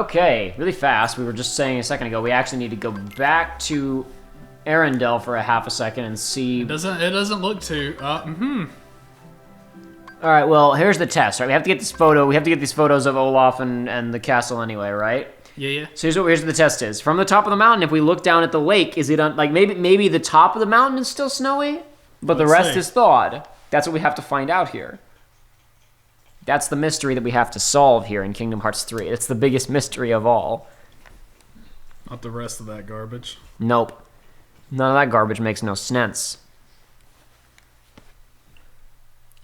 Okay, really fast. We were just saying a second ago, we actually need to go back to Arendelle for a half a second and see... It doesn't look too... Alright, well, here's the test, right? We have to get this photo. We have to get these photos of Olaf and the castle anyway, right? Yeah. So here's what the test is. From the top of the mountain, if we look down at the lake, is it on... Like, maybe the top of the mountain is still snowy, but the rest is thawed. That's what we have to find out here. That's the mystery that we have to solve here in Kingdom Hearts 3. It's the biggest mystery of all. Not the rest of that garbage. Nope. None of that garbage makes no sense.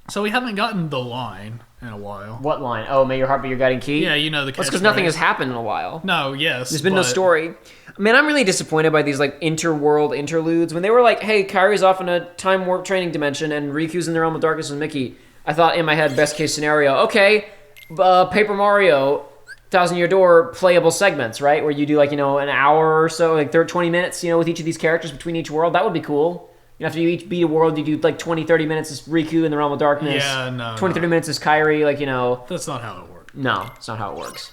So we haven't gotten the line in a while. What line? Oh, may your heart be your guiding key? Yeah, you know the catchphrase. That's because nothing has happened in a while. No, yes. There's been no story. Man, I'm really disappointed by these like interworld interludes. When they were like, hey, Kyrie's off in a time warp training dimension and Riku's in the realm of darkness with Mickey, I thought in my head, best case scenario, okay, Paper Mario, Thousand Year Door playable segments, right? Where you do like, you know, an hour or so, like 20 minutes, you know, with each of these characters between each world. That would be cool. You know, after you each beat a world, you do like 20, 30 minutes as Riku in the realm of darkness. Yeah, no. 20, 30 minutes as Kyrie, like, you know. That's not how it works. No, it's not how it works.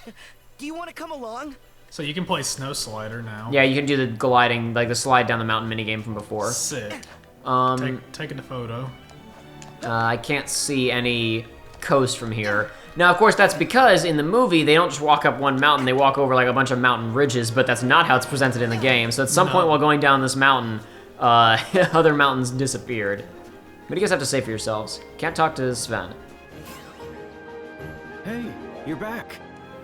Do you want to come along? So you can play Snow Slider now. Yeah, you can do the gliding, like the slide down the mountain minigame from before. Sick. Taking the photo. I can't see any coast from here. Now, of course, that's because in the movie, they don't just walk up one mountain, they walk over like a bunch of mountain ridges, but that's not how it's presented in the game. So at some point while going down this mountain, other mountains disappeared. What do you guys have to say for yourselves? Can't talk to Sven. Hey, you're back.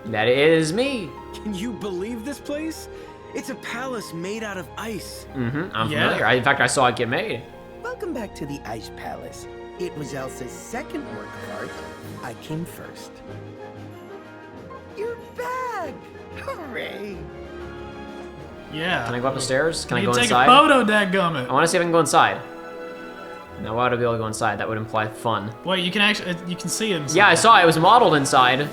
That is me. Can you believe this place? It's a palace made out of ice. I'm familiar. In fact, I saw it get made. Welcome back to the Ice Palace. It was Elsa's second work of art. I came first. You're back! Hooray! Yeah. Can I go up the stairs? Can I You go take inside? a photo, dadgummit. I want to see if I can go inside. Now, why would I be able to go inside? That would imply fun. Wait, you can actually, you can see it inside. Yeah, I saw it. It was modeled inside.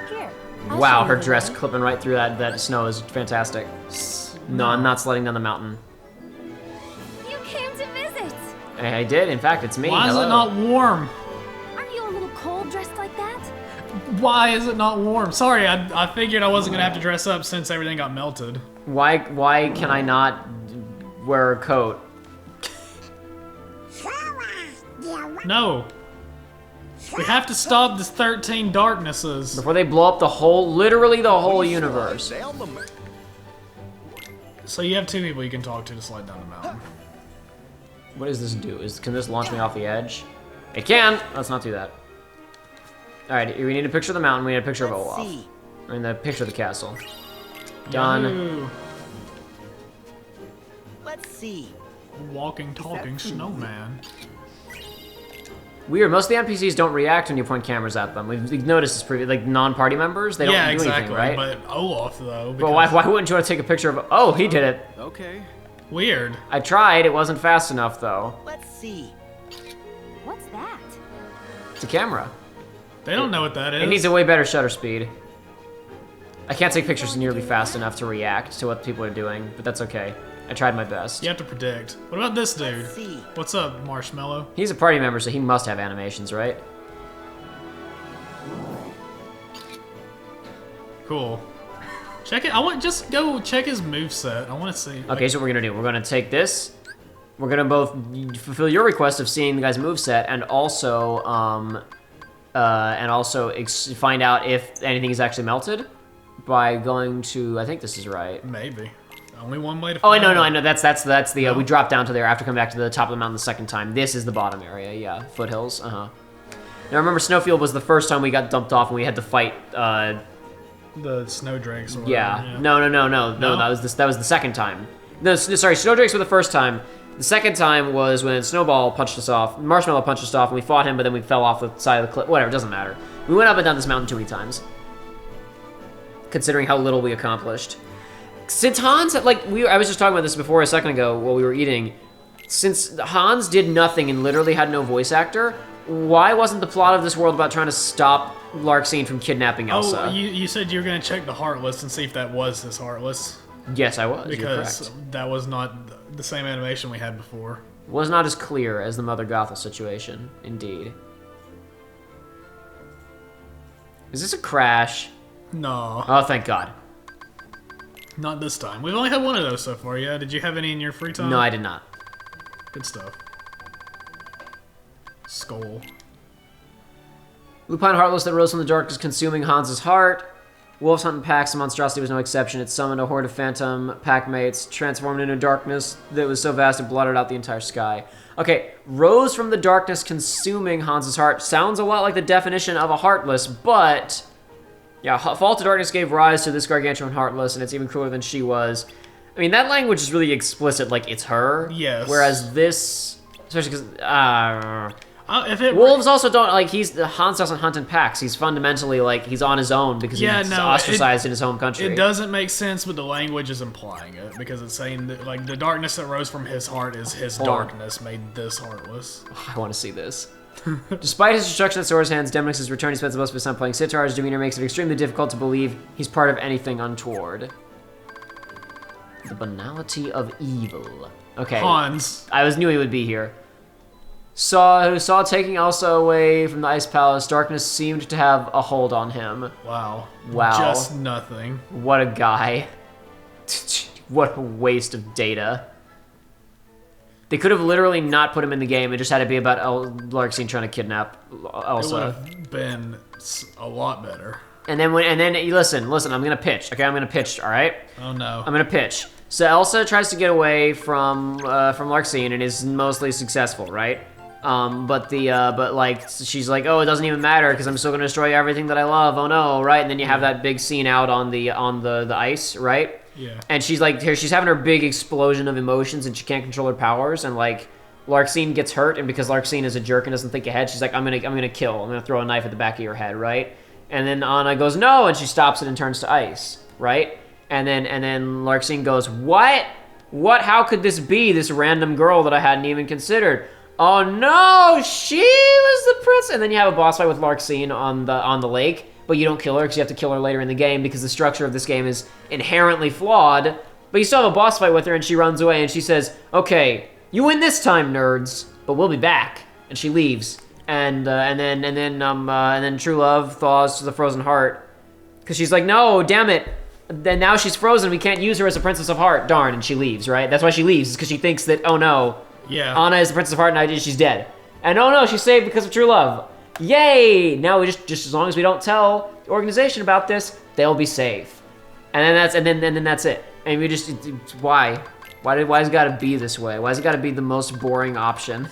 Here. Wow, her dress clipping right through that snow is fantastic. No, I'm not sledding down the mountain. You came to visit. I did. In fact, it's me. Why is Hello. it not warm? Aren't you a little cold dressed like that? Why is it not warm? Sorry, I figured I wasn't gonna have to dress up since everything got melted. Why can I not wear a coat? No. We have to stop this 13 darknesses. Before they blow up the whole, literally the whole universe. So you have two people you can talk to slide down the mountain. What does this do? Can this launch me off the edge? It can! Let's not do that. Alright, we need a picture of the mountain, we need a picture of Olaf. I mean, the picture of the castle. Done. Yahoo. Let's see. Walking, talking snowman. Weird, most of the NPCs don't react when you point cameras at them. We've noticed this previously, like non-party members, they don't do exactly, anything, right? But Olaf, though. But why wouldn't you want to take a picture of... Oh, he did it. Okay. Weird. I tried, it wasn't fast enough, though. Let's see. What's that? It's a camera. They don't know what that is. It needs a way better shutter speed. I can't take pictures nearly fast enough to react to what people are doing, but that's okay. I tried my best. You have to predict. What about this dude? Let's see. What's up, Marshmallow? He's a party member, so he must have animations, right? Cool. Check it. I want just go check his moveset. I want to see. Okay, so what we're gonna do. We're gonna take this. We're gonna both fulfill your request of seeing the guy's moveset and also find out if anything is actually melted by going to. I think this is right. Maybe. Only one way to. Oh, find I know. out. That's the. We dropped down to there after coming back to the top of the mountain the second time. This is the bottom area. Yeah, foothills. Now remember, Snowfield was the first time we got dumped off and we had to fight. The snowdrakes. Or Yeah. whatever, No. That was the second time. No, sorry. Snowdrakes were the first time. The second time was when Snowball punched us off. Marshmallow punched us off, and we fought him, but then we fell off the side of the cliff. Whatever, it doesn't matter. We went up and down this mountain too many times, considering how little we accomplished. Since Hans, I was just talking about this before a second ago while we were eating. Since Hans did nothing and literally had no voice actor, why wasn't the plot of this world about trying to stop Larxene from kidnapping Elsa? Oh, you said you were gonna check the Heartless and see if that was this Heartless. Yes, I was. You're Because correct. that was not the same animation we had before. Was not as clear as the Mother Gothel situation, indeed. Is this a crash? No, Oh, thank God. not this time. We've only had one of those so far, yeah? Did you have any in your free time? No, I did not. Good stuff. Skull. Lupine Heartless that rose from the darkness, consuming Hans's heart. Wolves hunting packs, the monstrosity was no exception. It summoned a horde of phantom pack-mates, transformed into darkness that was so vast it blotted out the entire sky. Okay, rose from the darkness, consuming Hans's heart. Sounds a lot like the definition of a Heartless, but... yeah, Fall to Darkness gave rise to this gargantuan Heartless, and it's even crueler than she was. I mean, that language is really explicit, like, it's her. Yes. Whereas this... especially because... If it Wolves also don't, like, Hans doesn't hunt in packs. He's fundamentally, like, he's on his own because he's ostracized in his home country. It doesn't make sense, but the language is implying it because it's saying that, like, the darkness that rose from his heart is his darkness made this heartless. I want to see this. Despite his destruction at Sora's hands, Demnix's return, he spends most of his time playing sitar. His demeanor makes it extremely difficult to believe he's part of anything untoward. The banality of evil. Okay. Hans. Knew he would be here. Saw taking Elsa away from the Ice Palace, darkness seemed to have a hold on him. Wow. Wow. Just nothing. What a guy. What a waste of data. They could have literally not put him in the game. It just had to be about Larxene trying to kidnap Elsa. It would have been a lot better. And then listen, I'm gonna pitch. Okay, I'm gonna pitch. All right. Oh no. I'm gonna pitch. So Elsa tries to get away from Larxene and is mostly successful, right? But like she's like, oh, it doesn't even matter because I'm still gonna destroy everything that I love. Oh no, right? And then you have that big scene out on the ice, right? Yeah. And she's like, she's having her big explosion of emotions and she can't control her powers. And like, Larxene gets hurt, and because Larxene is a jerk and doesn't think ahead, she's like, I'm gonna throw a knife at the back of your head, right? And then Anna goes, no, and she stops it and turns to ice, right? And then Larxene goes, what? How could this be, this random girl that I hadn't even considered? Oh no, she was the prince. And then you have a boss fight with Larxene on the lake, but you don't kill her because you have to kill her later in the game because the structure of this game is inherently flawed. But you still have a boss fight with her, and she runs away, and she says, okay, you win this time, nerds, but we'll be back. And she leaves. And then True Love thaws to the frozen heart because she's like, no, damn it. Then now she's frozen. We can't use her as a Princess of Heart. Darn, and she leaves, right? That's why she leaves, is because she thinks that, oh no, yeah, Anna is the Princess of Heart and she's dead. And oh no, she's saved because of True Love. Yay! Now we just as long as we don't tell the organization about this, they'll be safe. And then that's it. And we just why does it gotta be this way? Why has it gotta be the most boring option?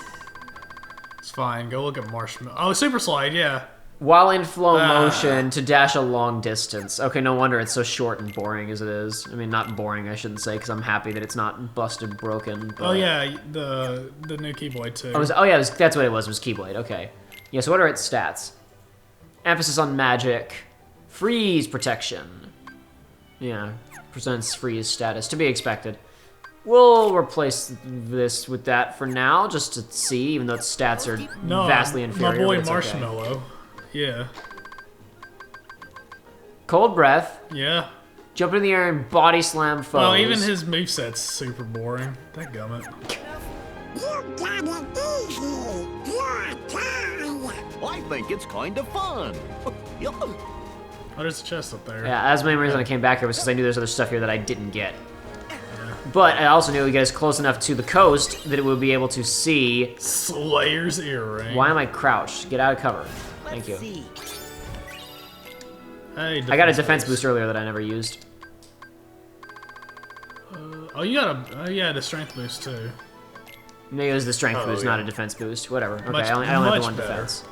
It's fine. Go look at Marshmallow. Oh, Super Slide, yeah. While in flow motion to dash a long distance. Okay, no wonder it's so short and boring as it is. I mean, not boring, I shouldn't say, because I'm happy that it's not busted, broken. But... oh yeah, the new Keyblade too. That's what it was Keyblade. Okay. Yeah. So what are its stats? Emphasis on magic, freeze protection. Yeah, presents freeze status to be expected. We'll replace this with that for now, just to see, even though its stats are vastly inferior. My boy but it's Marshmallow. Okay. Yeah. Cold breath. Yeah. Jump in the air and body slam foes. Well, even his moveset's super boring. That gummit. I think it's kind of fun. Oh, there's a chest up there. Yeah, that's the main reason I came back here was because I knew there's other stuff here that I didn't get. But I also knew we get us close enough to the coast that it would be able to see... Slayer's earring. Why am I crouched? Get out of cover. Thank you. Hey, I got a defense boost earlier that I never used. Oh, you got the strength boost too. Maybe it was the strength boost, not a defense boost. Whatever. Okay, Much- I only have the one much better. defense.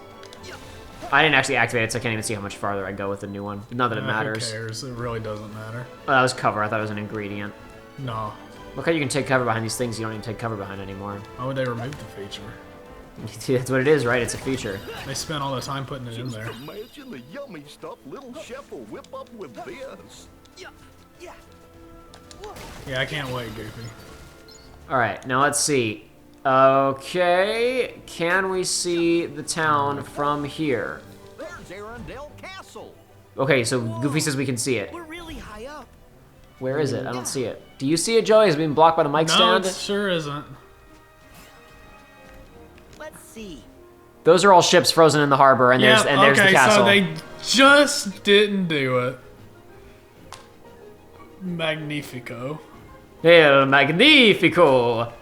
I didn't actually activate it, so I can't even see how much farther I go with the new one. Not that it matters. Who cares? It really doesn't matter. Oh, that was cover. I thought it was an ingredient. No. Look how you can take cover behind these things you don't even take cover behind anymore. Why would they remove the feature? That's what it is, right? It's a feature. They spent all the time putting it in there. Imagine the yummy stuff little chef will whip up with this. Yeah, I can't wait, Goofy. Alright, now let's see. Okay, can we see the town from here? There's Arendelle Castle. Okay, so Goofy says we can see it. We're really high up. Where is it? I don't see it. Do you see it, Joey? Is it being blocked by the mic No, stand? it sure isn't. Let's see. Those are all ships frozen in the harbor, and there's the castle. So Just didn't do it. Magnifico. El Magnifico.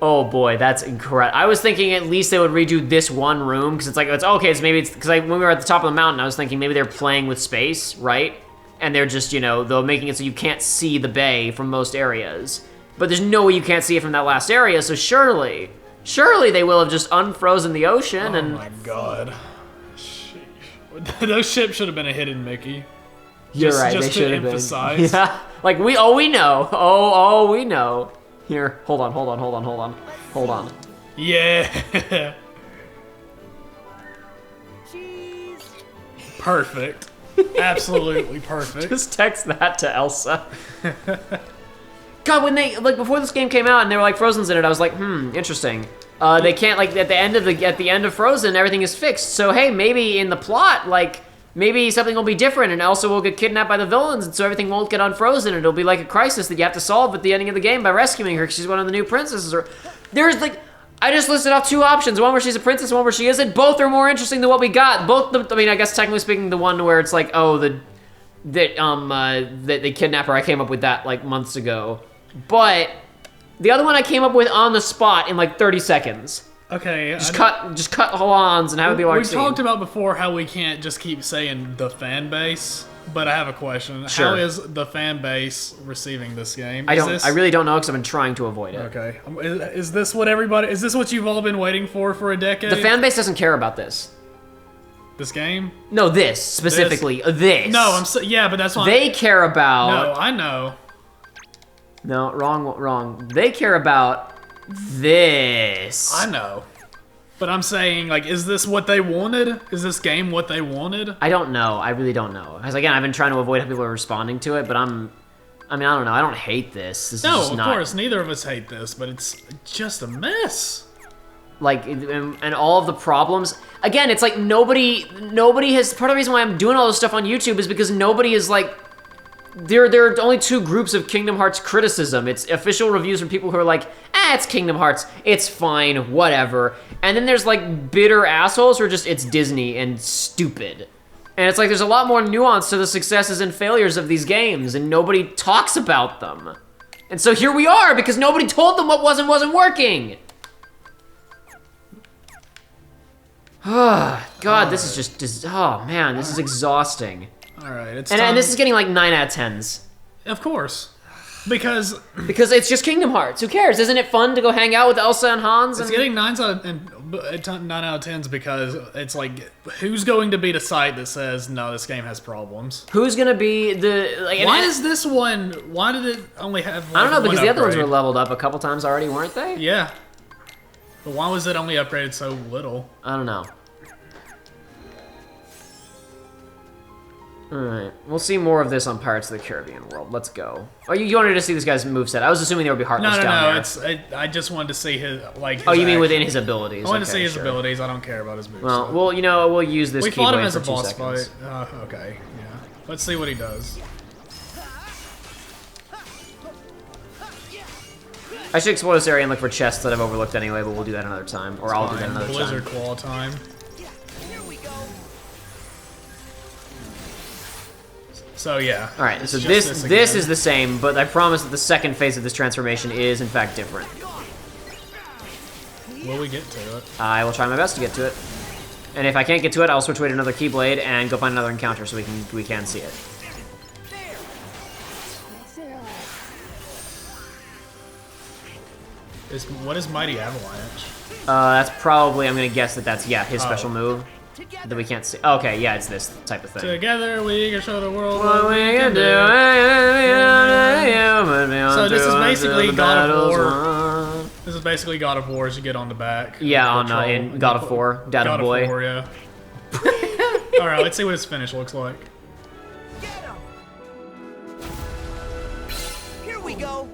Oh boy, that's incredible. I was thinking at least they would redo this one room because it's okay. It's because when we were at the top of the mountain, I was thinking maybe they're playing with space, right? And they're just they're making it so you can't see the bay from most areas. But there's no way you can't see it from that last area. So surely they will have just unfrozen the ocean. Oh my god. Sheesh. Those ships should have been a hidden Mickey. You're right. Just they should have emphasize. been. Yeah. Like we know. We know. Here, hold on. Yeah. Cheese. Perfect. Absolutely perfect. Just text that to Elsa. God, when they before this game came out and they were like Frozen's in it, I was like, interesting. They can't at the end of Frozen, everything is fixed. So hey, maybe in the plot, maybe something will be different, and Elsa will get kidnapped by the villains, and so everything won't get unfrozen. And it'll be like a crisis that you have to solve at the ending of the game by rescuing her because she's one of the new princesses. Or there's I just listed off two options: one where she's a princess, one where she isn't. Both are more interesting than what we got. I mean, I guess technically speaking, the one where it's that they kidnap her, I came up with that months ago. But the other one I came up with on the spot in 30 seconds. Okay. Just cut Hans and have it be We talked about before how we can't just keep saying the fan base, but I have a question. Sure. How is the fan base receiving this game? I really don't know because I've been trying to avoid it. Okay. Is this what you've all been waiting for a decade? The fan base doesn't care about this. This game? No, this specifically. This. No, yeah, but that's what they care about. No, I know. No, wrong. They care about this. I know. But I'm saying, is this what they wanted? Is this game what they wanted? I don't know. I really don't know. Because again, I've been trying to avoid how people are responding to it, but I don't know. I don't hate this. This is just not... course, neither of us hate this, but it's just a mess. And all of the problems. Again, it's nobody has... Part of the reason why I'm doing all this stuff on YouTube is because nobody is There are only two groups of Kingdom Hearts criticism. It's official reviews from people who are it's Kingdom Hearts, it's fine, whatever. And then there's bitter assholes who are just, it's Disney and stupid. And it's there's a lot more nuance to the successes and failures of these games, and nobody talks about them. And so here we are, because nobody told them what wasn't working. God, this is just, oh man, this is exhausting. Alright, it's and this is getting 9 out of 10s. Of course. Because it's just Kingdom Hearts. Who cares? Isn't it fun to go hang out with Elsa and Hans? It's getting 9 out of 10s because it's who's going to be the site that says, no, this game has problems? Who's going to be the... why is this one... Why did it only have I don't know, because the other ones upgrade? were leveled up a couple times already, weren't they? Yeah. But why was it only upgraded so little? I don't know. Alright, we'll see more of this on Pirates of the Caribbean World. Let's go. Oh, you wanted to see this guy's moveset. I was assuming there would be Heartless down there. I just wanted to see his, his Oh, you mean within his abilities? I wanted to see his abilities. I don't care about his moves. Well, we'll use this We fought him as a for 2 boss seconds. fight. Okay, yeah. Let's see what he does. I should explore this area and look for chests that I've overlooked anyway, but we'll do that another time. Or I'll do that another Blizzard time. Claw time. So yeah. All right. So this is the same, but I promise that the second phase of this transformation is in fact different. Will we get to it? I will try my best to get to it, and if I can't get to it, I'll switch away to another Keyblade and go find another encounter so we can see it. What is Mighty Avalanche? That's probably, I'm gonna guess that's his special move that we can't see. Okay, yeah, it's this type of thing. Together we can show the world What we can do. So this is basically God of War. This is basically God of War as you get on the back. Yeah, in God of War, Dad of Boy. God of War, yeah. All right, let's see what his finish looks like. Get him! Here we go.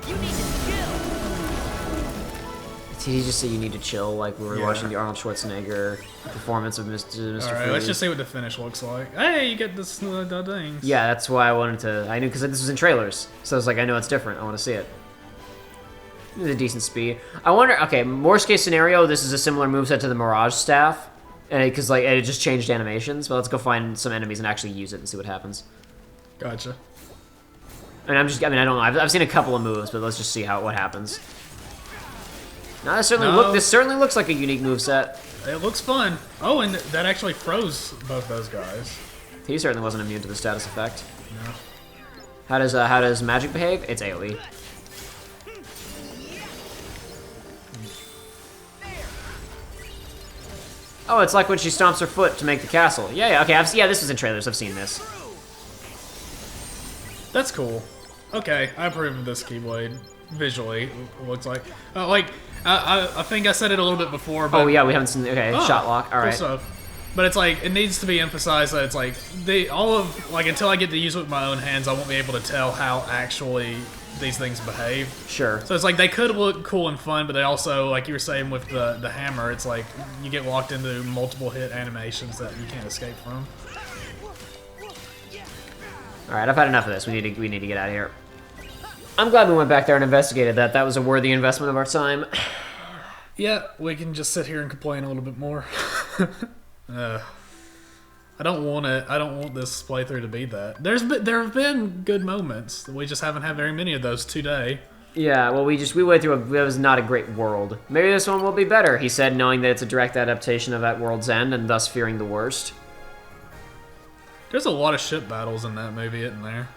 You need to chill. Did he just say you need to chill, like we were watching the Arnold Schwarzenegger performance of Mr. All right, Freeze? let's just see what the finish looks like. Hey, you get this thing. Yeah, that's why I wanted to. I knew because this was in trailers, so I was I know it's different. I want to see it. It's a decent speed. I wonder. Okay, worst case scenario, this is a similar moveset to the Mirage Staff, because like it just changed animations. But let's go find some enemies and actually use it and see what happens. Gotcha. I mean, I don't know. I've seen a couple of moves, but let's just see what happens. No, this certainly looks like a unique moveset. It looks fun. Oh, and that actually froze both those guys. He certainly wasn't immune to the status effect. No. How does magic behave? It's AoE. Oh, it's like when she stomps her foot to make the castle. Yeah, okay. This was in trailers. I've seen this. That's cool. Okay, I approve of this Keyblade. Visually, it looks like. I think I said it a little bit before, but... Oh, yeah, we haven't seen... Okay, shot lock. All right. Cool stuff. But it's like, it needs to be emphasized that it's like, until I get to use it with my own hands, I won't be able to tell how actually these things behave. Sure. So it's like, they could look cool and fun, but they also, like you were saying with the hammer, it's like, you get locked into multiple hit animations that you can't escape from. All right, I've had enough of this. We need to get out of here. I'm glad we went back there and investigated that. That was a worthy investment of our time. Yeah, we can just sit here and complain a little bit more. I don't want it. I don't want this playthrough to be that. There have been good moments. We just haven't had very many of those today. Yeah, well, we went through it was not a great world. Maybe this one will be better, he said, knowing that it's a direct adaptation of At World's End and thus fearing the worst. There's a lot of ship battles in that movie, isn't there?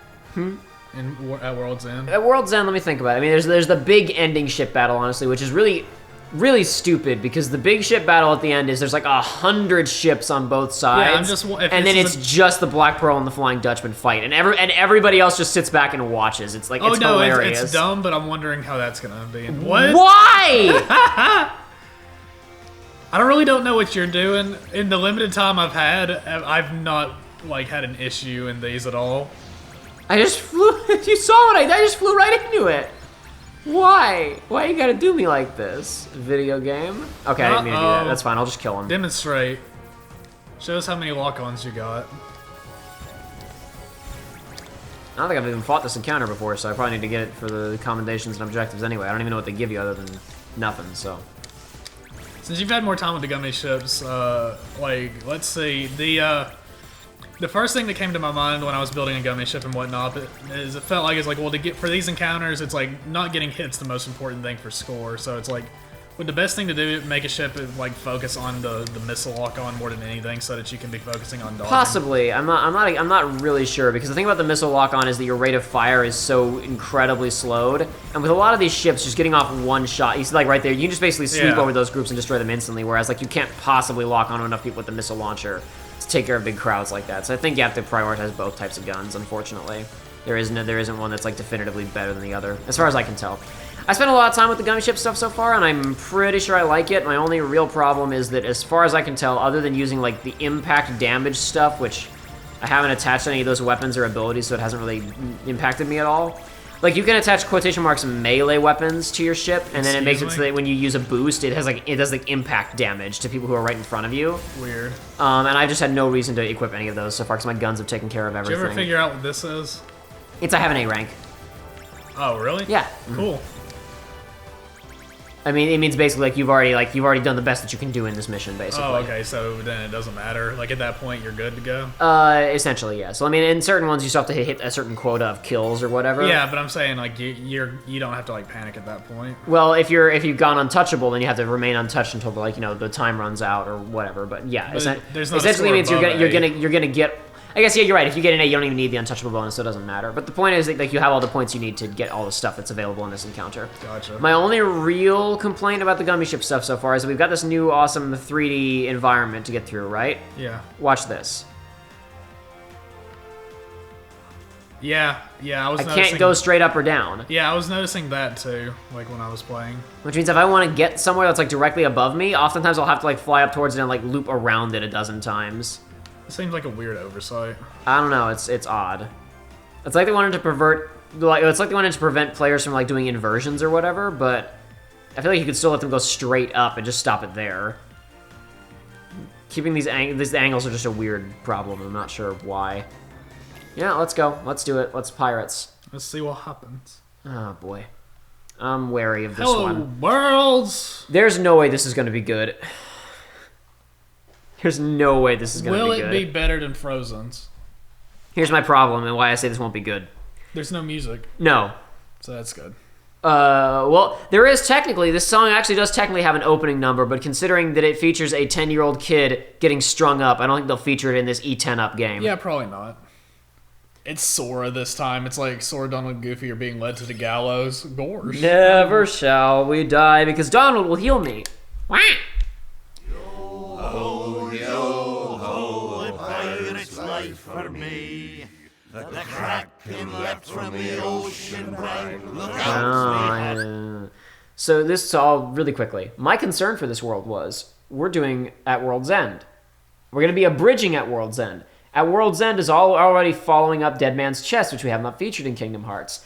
At World's End. At World's End, let me think about it. I mean, there's the big ending ship battle, honestly, which is really, really stupid because the big ship battle at the end is there's like 100 ships on both sides, and then it's just the Black Pearl and the Flying Dutchman fight, and everybody else just sits back and watches. It's like it's hilarious. It's dumb, but I'm wondering how that's gonna be. What? Why? I don't know what you're doing. In the limited time I've had, I've not like had an issue in these at all. I just flew. You saw it. I just flew right into it. Why? Why you gotta do me like this? Video game? Okay, I didn't mean to do that. That's fine. I'll just kill him. Demonstrate. Show us how many lock-ons you got. I don't think I've even fought this encounter before, so I probably need to get it for the commendations and objectives anyway. I don't even know what they give you other than nothing, so. Since you've had more time with the gummy ships, like, let's see, the first thing that came to my mind when I was building a gummy ship and whatnot is it felt like well, for these encounters, it's like not getting hit's the most important thing for score. So it's like, would the best thing to do make a ship like focus on the missile lock-on more than anything, so that you can be focusing on dodging? Possibly. I'm not really sure, because the thing about the missile lock-on is that your rate of fire is so incredibly slowed, and with a lot of these ships, just getting off one shot, you see like right there, you can just basically sweep over those groups and destroy them instantly. Whereas like you can't possibly lock on enough people with the missile launcher to take care of big crowds like that. So I think you have to prioritize both types of guns, unfortunately. There isn't one that's like definitively better than the other, as far as I can tell. I spent a lot of time with the gummy ship stuff so far, and I'm pretty sure I like it. My only real problem is that, as far as I can tell, other than using like the impact damage stuff, which I haven't attached any of those weapons or abilities, so it hasn't really impacted me at all. Like, you can attach quotation marks melee weapons to your ship, and then it makes it so that when you use a boost, it does like impact damage to people who are right in front of you. Weird. And I've just had no reason to equip any of those so far, because my guns have taken care of everything. Did you ever figure out what this is? I have an A rank. Oh, really? Yeah. Cool. I mean, it means basically like you've already done the best that you can do in this mission, basically. Oh, okay. So then it doesn't matter. Like at that point, you're good to go. Essentially, yeah. So I mean, in certain ones, you still have to hit a certain quota of kills or whatever. Yeah, but I'm saying like you don't have to like panic at that point. Well, if you've gone untouchable, then you have to remain untouched until like the time runs out or whatever. But yeah, essentially means you're gonna get. I guess, yeah, you're right. If you get an A, you don't even need the untouchable bonus, so it doesn't matter. But the point is that like, you have all the points you need to get all the stuff that's available in this encounter. Gotcha. My only real complaint about the gummy ship stuff so far is that we've got this new awesome 3D environment to get through, right? Yeah. Watch this. Yeah, I can't go straight up or down. Yeah, I was noticing that too, like when I was playing. Which means if I want to get somewhere that's like directly above me, oftentimes I'll have to like fly up towards it and like loop around it a dozen times. It seems like a weird oversight. I don't know. It's odd. It's like they wanted to prevent players from like doing inversions or whatever. But I feel like you could still let them go straight up and just stop it there. Keeping these angles are just a weird problem. I'm not sure why. Yeah, let's go. Let's do it. Let's pirates. Let's see what happens. Oh boy, I'm wary of this one. Hello, worlds. There's no way this is going to be good. There's no way this is going to Will be good. it be better than Frozen's? Here's my problem and why I say this won't be good. There's no music, No. so that's good. Well, there is technically, this song actually does technically have an opening number, but considering that it features a 10-year-old kid getting strung up, I don't think they'll feature it in this E10 up game. Yeah, probably not. It's Sora this time. It's like Sora, Donald, and Goofy are being led to the gallows. Gorge. Never shall we die, because Donald will heal me. Wah! Pirate's life for me. The Kraken leapt from the ocean bright. Look out, Oh, yeah. So this all really quickly. My concern for this world was we're doing at World's End. We're going to be abridging at World's End. At World's End is already following up Dead Man's Chest, which we have not featured in Kingdom Hearts.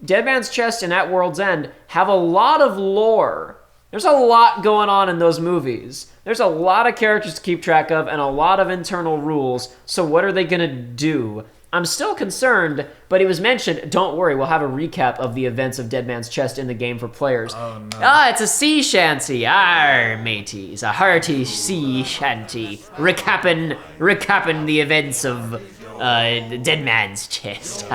Dead Man's Chest and At World's End have a lot of lore. There's a lot going on in those movies. There's a lot of characters to keep track of and a lot of internal rules. So what are they going to do? I'm still concerned, but it was mentioned, don't worry, we'll have a recap of the events of Dead Man's Chest in the game for players. Oh, no. Ah, it's a sea shanty. Arr, mateys, a hearty sea shanty. Recapping the events of Dead Man's Chest.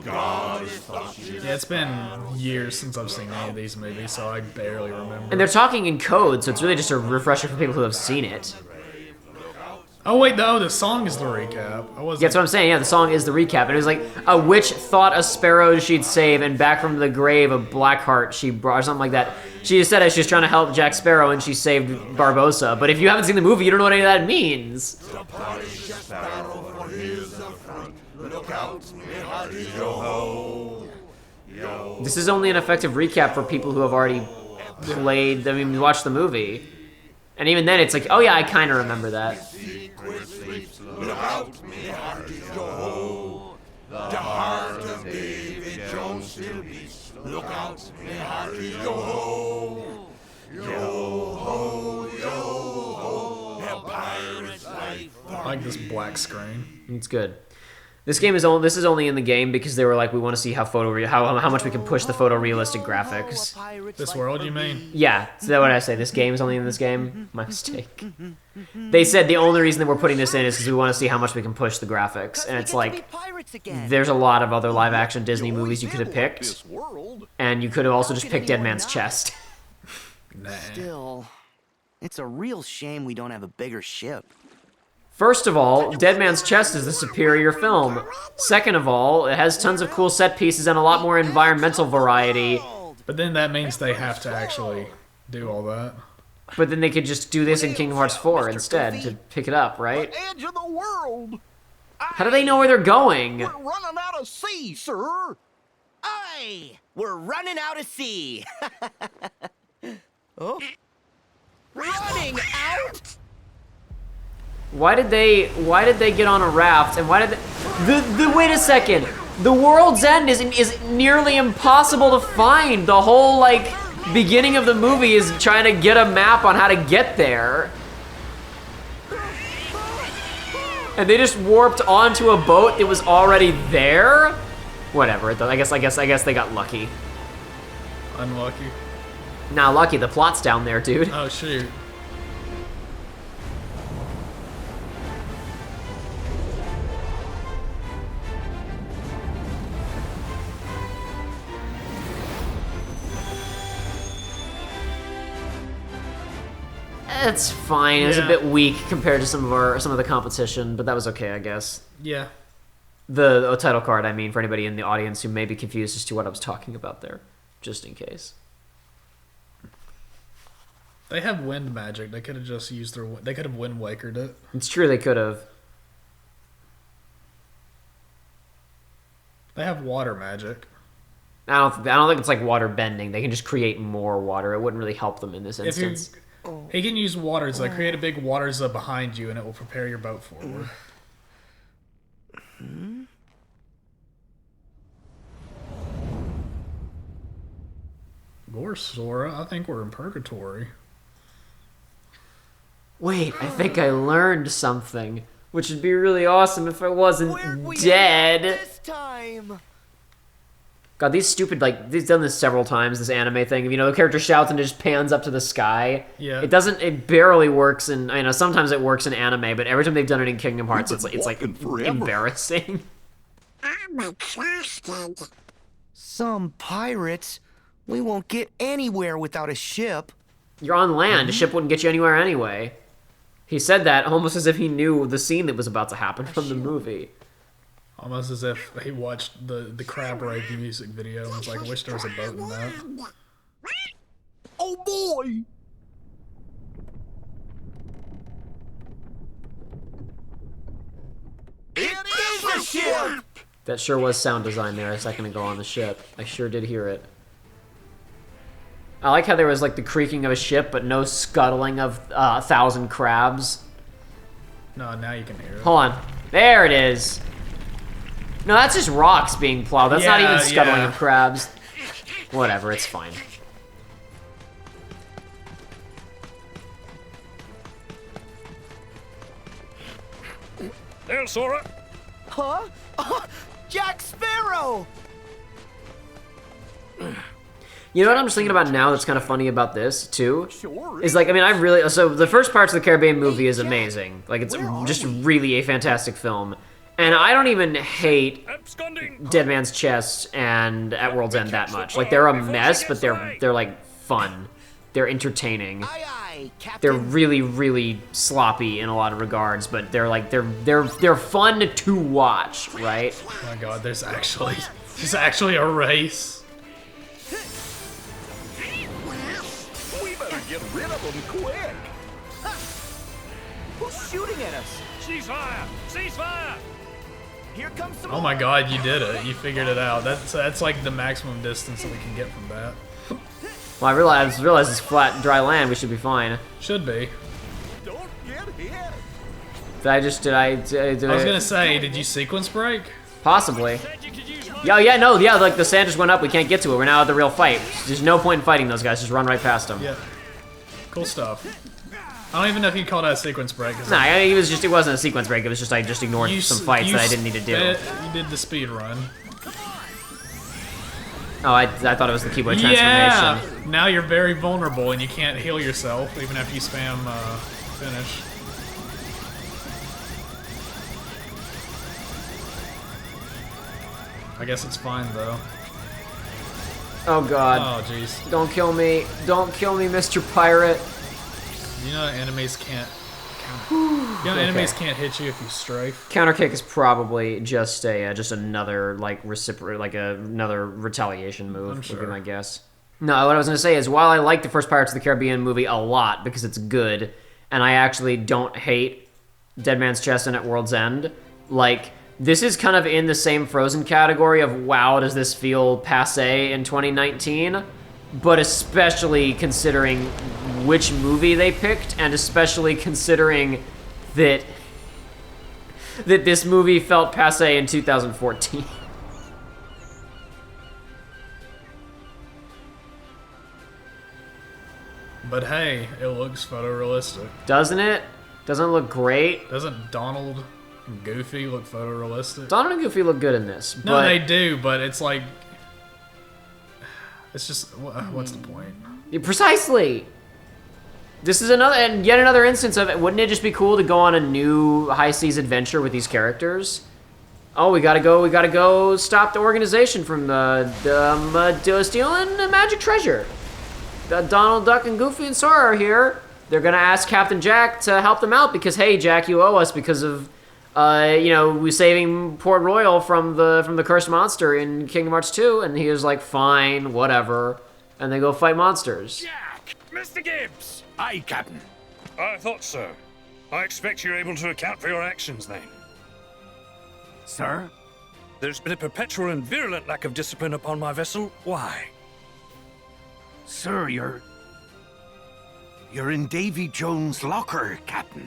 Yeah, it's been years since I've seen any of these movies, so I barely remember. And they're talking in code, so it's really just a refresher for people who have seen it. Oh wait, no, the song is the recap. I wasn't. That's what I'm saying. Yeah, the song is the recap. And it was like, a witch thought a sparrow she'd save, and back from the grave of Blackheart she brought, or something like that. She just said that she was trying to help Jack Sparrow, and she saved Barbossa. But if you haven't seen the movie, you don't know what any of that means. This is only an effective recap for people who have already watched the movie. And even then, it's like, oh yeah, I kind of remember that. I like this black screen. It's good. This is only in the game because they were like, we want to see how much we can push the photorealistic graphics. This world, you mean? Yeah, so that's what I say. This game is only in this game. My mistake. They said the only reason that we're putting this in is because we want to see how much we can push the graphics, and it's like there's a lot of other live-action Disney movies you could have picked, this world. and you could have also just picked Dead Man's Chest. Nah. Still, it's a real shame we don't have a bigger ship. First of all, Dead Man's Chest is the superior film. Second of all, it has tons of cool set pieces and a lot more environmental variety. But then that means they have to actually do all that. But then they could just do this in Kingdom Hearts 4 instead to pick it up, right? Edge of the world. How do they know where they're going? We're running out of sea, sir. Aye, we're running out of sea. Oh, running out? Why did they get on a raft, and why did they... Wait a second! The World's End is nearly impossible to find! The whole, like, beginning of the movie is trying to get a map on how to get there. And they just warped onto a boat that was already there? Whatever, I guess they got lucky. Unlucky. Nah, lucky, the plot's down there, dude. Oh, shoot. It's fine. It was a Yeah. bit weak compared to some of the competition, but that was okay, I guess. Yeah. The title card, I mean, for anybody in the audience who may be confused as to what I was talking about there, just in case. They have wind magic. They could have just used their... They could have Wind Wakered it. It's true they could have. They have water magic. I don't think it's like water bending. They can just create more water. It wouldn't really help them in this If you... instance. He can use waters. Like, create a big water zone behind you, and it will propel your boat forward. Or Sora, I think we're in purgatory. Wait, I think I learned something, which would be really awesome if I wasn't dead. This time. God, these stupid, like, they've done this several times, this anime thing. You know, the character shouts and it just pans up to the sky. Yeah. It barely works in, I know, sometimes it works in anime, but every time they've done it in Kingdom Hearts, it's like embarrassing. I'm exhausted. Some pirates? We won't get anywhere without a ship. You're on land, a ship wouldn't get you anywhere anyway. He said that almost as if he knew the scene that was about to happen from the movie. Almost as if he watched the Crab Rake music video and was like, I wish there was a boat in that. Oh boy! It is a ship! That sure was sound design there a second ago on the ship. I sure did hear it. I like how there was like the creaking of a ship, but no scuttling of 1,000 crabs. No, now you can hear it. Hold on. There it is. No, that's just rocks being plowed. That's not even scuttling of crabs. Whatever, it's fine. There, Sora. Huh? Jack Sparrow! You know what I'm just thinking about now that's kind of funny about this, too? Is like, I mean, I really... So, the first parts of the Caribbean movie is amazing. Like, it's just really a fantastic film. And I don't even hate Dead Man's Chest and At World's End that much. Like, they're a mess, but they're like, fun. They're entertaining. Aye, aye, Captain. They're really, really sloppy in a lot of regards, but they're like, they're fun to watch, right? Oh my god, there's actually a race. We better get rid of them quick. Who's shooting at us? Ceasefire! Ceasefire! Here comes some Oh my god, you did it. You figured it out. That's like the maximum distance that we can get from that. Well, I realize it's flat, dry land. We should be fine. Should be. Don't get hit. Did I I was gonna say, did you sequence break? Possibly. Yeah, like the sand just went up. We can't get to it. We're now at the real fight. There's no point in fighting those guys. Just run right past them. Yeah. Cool stuff. I don't even know if you'd call that a sequence break. Nah, it wasn't a sequence break. It was just I just ignored some fights that I didn't need to do. You did the speed run. Oh, I thought it was the keyboard transformation. Yeah! Now you're very vulnerable and you can't heal yourself even after you spam finish. I guess it's fine though. Oh god. Oh jeez. Don't kill me. Don't kill me, Mr. Pirate. You know enemies can't. Enemies can't hit you if you strafe. Counter kick is probably just another like another retaliation move. I'm sure. Would be my guess. No, what I was gonna say is while I like the first Pirates of the Caribbean movie a lot because it's good, and I actually don't hate Dead Man's Chest and At World's End, like this is kind of in the same Frozen category of wow, does this feel passé in 2019? But especially considering which movie they picked, and especially considering that this movie felt passé in 2014. But hey, it looks photorealistic. Doesn't it? Doesn't it look great? Doesn't Donald and Goofy look photorealistic? Donald and Goofy look good in this. No, they do, but it's like... It's just... What's the point? Precisely! This is yet another instance of it. Wouldn't it just be cool to go on a new high seas adventure with these characters? Oh, we gotta go stop the organization from stealing the magic treasure. Donald Duck and Goofy and Sora are here. They're gonna ask Captain Jack to help them out because, hey, Jack, you owe us because of, we saving Port Royal from the cursed monster in Kingdom Hearts 2, and he was like, fine, whatever, and they go fight monsters. Jack! Mr. Gibbs! Aye, Captain. I thought so. I expect you're able to account for your actions then. Sir? There's been a perpetual and virulent lack of discipline upon my vessel. Why? Sir, you're in Davy Jones' locker, Captain.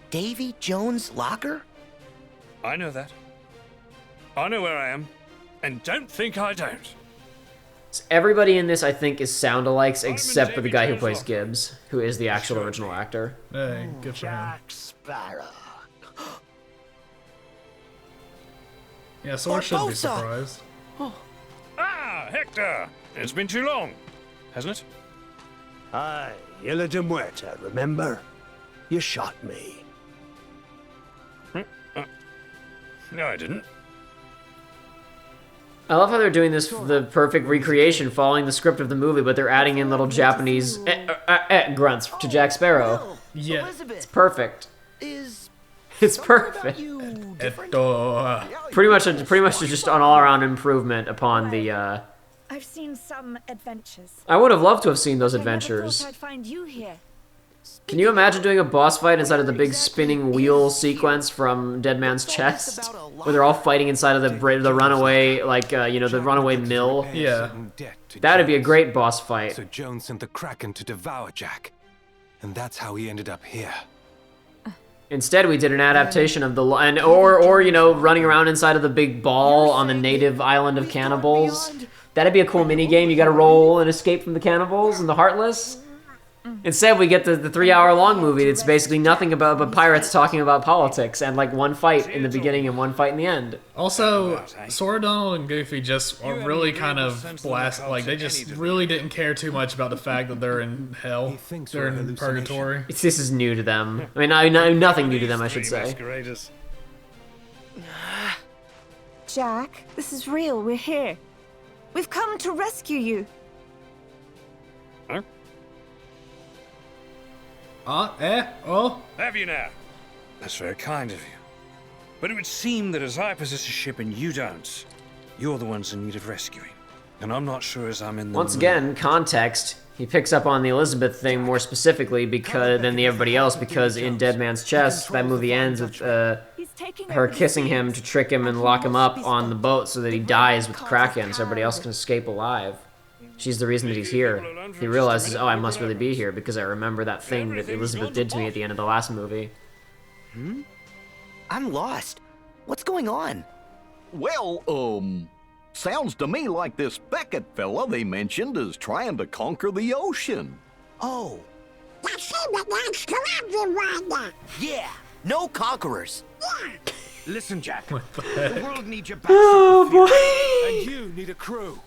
Davy Jones' locker? I know that. I know where I am. And don't think I don't. Everybody in this, I think, is sound-alikes except for the guy who David plays Jones' Gibbs, who is the actual original actor. Hey, good for him. Jack Sparrow. Yeah, Sora shouldn't be Barbossa! surprised. Ah, Hector! It's been too long, hasn't it? Aye, Isla de Muerta, remember? You shot me. No, I didn't. I love how they're doing this, the perfect recreation, following the script of the movie, but they're adding in little Japanese grunts to Jack Sparrow. Yeah. Elizabeth, Perfect. is It's something perfect. about you different? Pretty much just an all-around improvement upon the. I've seen some adventures. I would have loved to have seen those I never adventures. thought I'd find you here. Can you imagine doing a boss fight inside of the big spinning wheel sequence from Dead Man's Chest, where they're all fighting inside of the runaway, like the runaway mill? Yeah. That'd be a great boss fight. So Jones sent the Kraken to devour Jack, and that's how he ended up here. Instead, we did an adaptation of the or running around inside of the big ball on the native island of cannibals. That'd be a cool mini game. You got to roll and escape from the cannibals and the heartless. Instead, we get the 3-hour-long movie that's basically nothing but pirates talking about politics and like one fight in the beginning and one fight in the end. Also, Sora, Donald, and Goofy just are really kind of like they just really didn't care too much about the fact that they're in hell, they're in purgatory. This is new to them. I mean, nothing new to them, I should say. Masqueraders. Jack, this is real. We're here. We've come to rescue you. Huh? Oh. Have you now? That's very kind of you. But it would seem that as I possess a ship and you don't, you're the ones in need of rescuing. And I'm not sure as I'm in the Once mood. again, context. He picks up on the Elizabeth thing more specifically than everybody else because in Dead Man's Chest, that movie ends with her kissing him to trick him and lock him up on the boat so that he dies with Kraken so everybody else can escape alive. She's the reason that he's here. He realizes, oh, I must really be here because I remember that thing that Elizabeth did to me at the end of the last movie. I'm lost. What's going on? Well, sounds to me like this Beckett fella they mentioned is trying to conquer the ocean. Oh. Yeah, no conquerors. Listen, Jack. The world needs your back. Oh, boy! And you need a crew.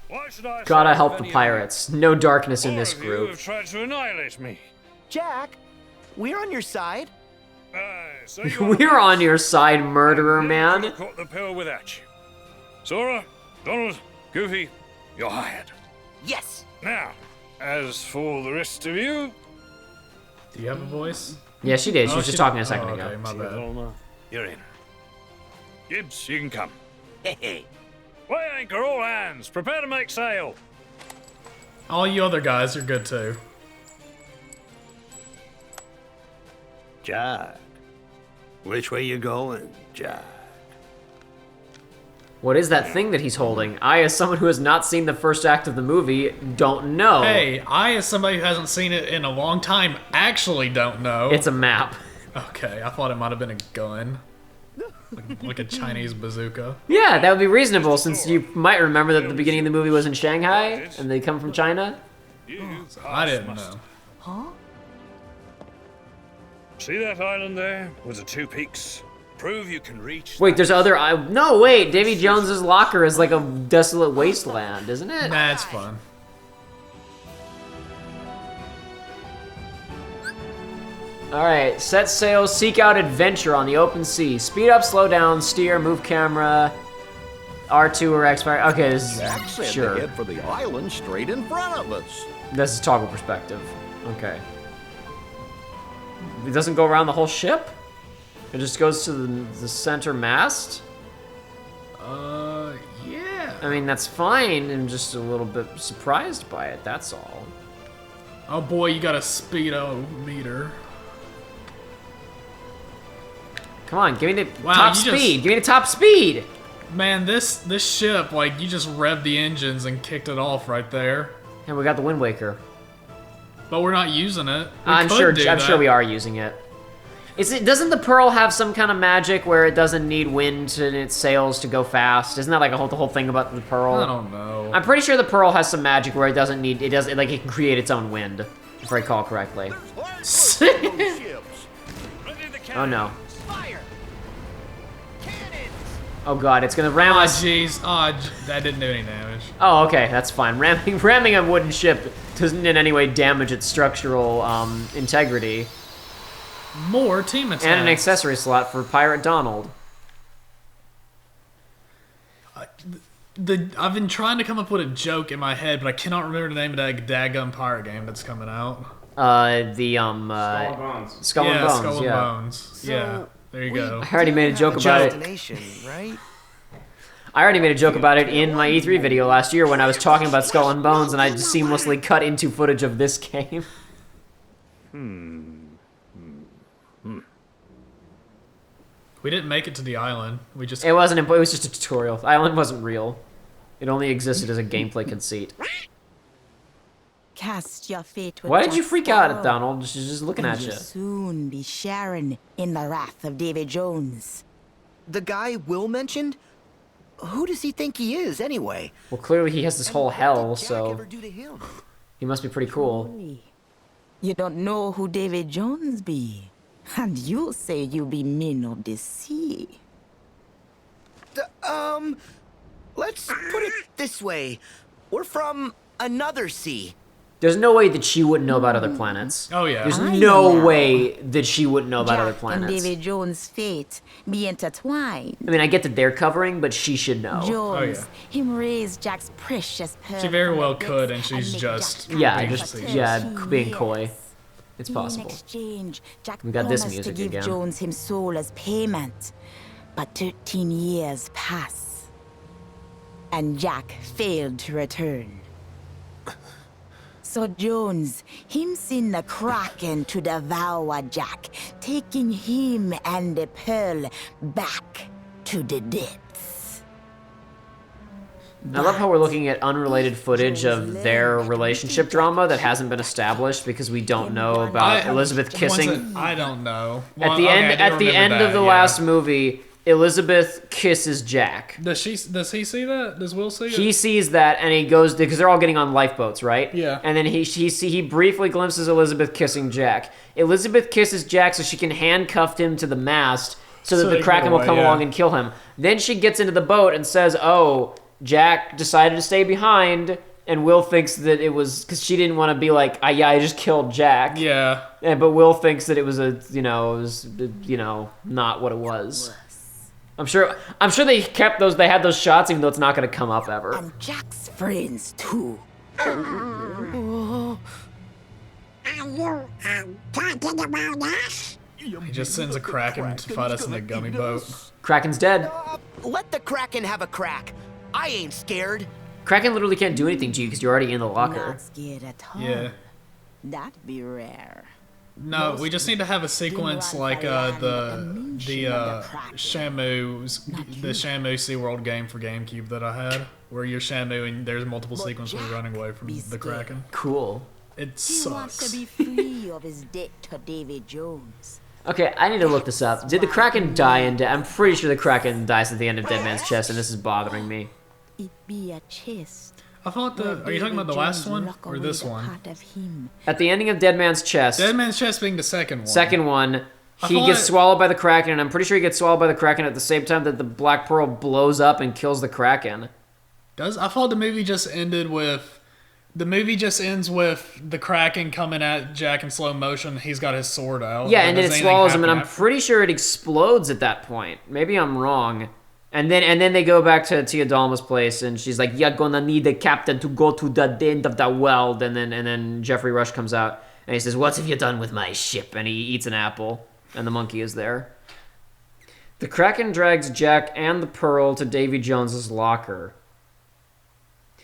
Why should I Gotta save help the any of pirates. No darkness you? in this All of you group. have tried to annihilate me. Jack, we're on your side. So you We're on your side, murderer Could man. have caught the pill without you. Sora, Donald, Goofy, you're hired. Yes. Now, as for the rest of you, Do you have a voice? Yeah, she did. She was just talking a second okay, ago. my bad. you're in. Gibbs, you can come. Hey. Weigh anchor, all hands. Prepare to make sail. All you other guys are good too. Jack. Which way you going, Jack? What is that thing that he's holding? I, as someone who has not seen the first act of the movie, don't know. Hey, I, as somebody who hasn't seen it in a long time, actually don't know. It's a map. Okay, I thought it might have been a gun. Like a Chinese bazooka. Yeah, that would be reasonable since you might remember that the beginning of the movie was in Shanghai and they come from China. I didn't know. Huh? See that island there with the two peaks? Prove you can reach. Wait, there's other... no, wait! Davy Jones's locker is like a desolate wasteland, isn't it? Nah, it's fun. Alright, set sail, seek out adventure on the open sea. Speed up, slow down, steer, move camera, R2 or X. Okay, this Jack is... said Sure. to head for the island straight in front of us. This is toggle perspective. Okay. It doesn't go around the whole ship? It just goes to the center mast? Yeah. I mean, that's fine. I'm just a little bit surprised by it, that's all. Oh boy, you got a speedometer. Come on, give me the Wow, top you speed. just- Give me the top speed. Man, this ship, like, you just revved the engines and kicked it off right there. And we got the Wind Waker. But we're not using it. We I'm could sure do I'm that. sure we are using it. Doesn't the Pearl have some kind of magic where it doesn't need wind in its sails to go fast? Isn't that like the whole thing about the Pearl? I don't know. I'm pretty sure the Pearl has some magic where it can create its own wind, if I recall correctly. Oh no. Fire. Cannons. Oh god, it's gonna ram Oh us. jeez. Oh, that didn't do any damage. Oh, okay, that's fine. Ramming a wooden ship doesn't in any way damage its structural integrity. More team attacks. And an accessory slot for Pirate Donald. I've been trying to come up with a joke in my head, but I cannot remember the name of that daggum pirate game that's coming out. Skull and Bones. Skull and Bones. Skull and yeah. Bones. Yeah, there you go. I already made a joke about it. Right? I already made a joke about it in my E3 video last year when I was talking about Skull and Bones, and I just seamlessly cut into footage of this game. We didn't make it to the island. We just. It wasn't. It was just a tutorial. The island wasn't real. It only existed as a gameplay conceit. Cast your fate with Why did you Jack freak out, Sparrow, Donald? She's just looking and at you. you'll soon be sharing in the wrath of David Jones. The guy Will mentioned? Who does he think he is, anyway? Well, clearly he has this whole hell, so Ever do to him? he must be pretty cool. You don't know who David Jones be, and you say you be men of the sea. Let's put it this way. We're from another sea. There's no way that she wouldn't know about other planets. Oh yeah. There's I no know. way that she wouldn't know about other Jack planets. and David Jones' fate be intertwined. I mean, I get that they're covering, but she should know. Jones, him raised Jack's precious pearl. She very from well the could, depths and she's make just Jack Yeah, happy just for yeah, 13 being coy. years. It's In possible. exchange, Jack We got this promised music to give again. Jones him soul as payment. But 13 years pass, and Jack failed to return. So Jones, him send the Kraken to devour Jack, taking him and the pearl back to the depths. I love how we're looking at unrelated footage of their relationship drama that hasn't been established because we don't know about Elizabeth kissing. I don't know. At the end of the last movie, Elizabeth kisses Jack. Does he see that? Does Will see it? He sees that and he goes because they're all getting on lifeboats, right? Yeah. And then he briefly glimpses Elizabeth kissing Jack. Elizabeth kisses Jack so she can handcuff him to the mast so that So the they Kraken get will away, come yeah. along and kill him. Then she gets into the boat and says, "Oh, Jack decided to stay behind." And Will thinks that it was because she didn't want to be like, I just killed Jack. Yeah. But Will thinks that it was not what it was. I'm sure they kept those. They had those shots, even though it's not going to come up ever. And Jack's friends too. He just sends a Kraken to fight us in a gummy boat. Kraken's dead. Let the Kraken have a crack. I ain't scared. Kraken literally can't do anything to you because you're already in the locker. Not scared at all. Yeah. That'd be rare. No, we just need to have a sequence like the Shamu's the Shamu SeaWorld game for GameCube that I had, where you're Shamu and there's multiple sequences running away from the Kraken. Cool. It He wants to sucks. be free of his debt to David Jones. Okay, I need to look this up. Did the Kraken die in I'm pretty sure the Kraken dies at the end of Dead Man's Chest, and this is bothering me. It be a chest. I thought are you talking about the last one or this one? Part of him. At the ending of Dead Man's Chest, Dead Man's Chest being the second one. second one, I he thought- gets swallowed by the Kraken, and I'm pretty sure he gets swallowed by the Kraken at the same time that the Black Pearl blows up and kills the Kraken. I thought the movie just ended with. The movie just ends with the Kraken coming at Jack in slow motion. He's got his sword out. Yeah, and then does it anything swallows him, and happen I'm after? pretty sure it explodes at that point. Maybe I'm wrong. And then they go back to Tia Dalma's place, and she's like, "You're gonna need a captain to go to the end of the world." And then Jeffrey Rush comes out, and he says, "What have you done with my ship?" And he eats an apple, and the monkey is there. The Kraken drags Jack and the Pearl to Davy Jones's locker.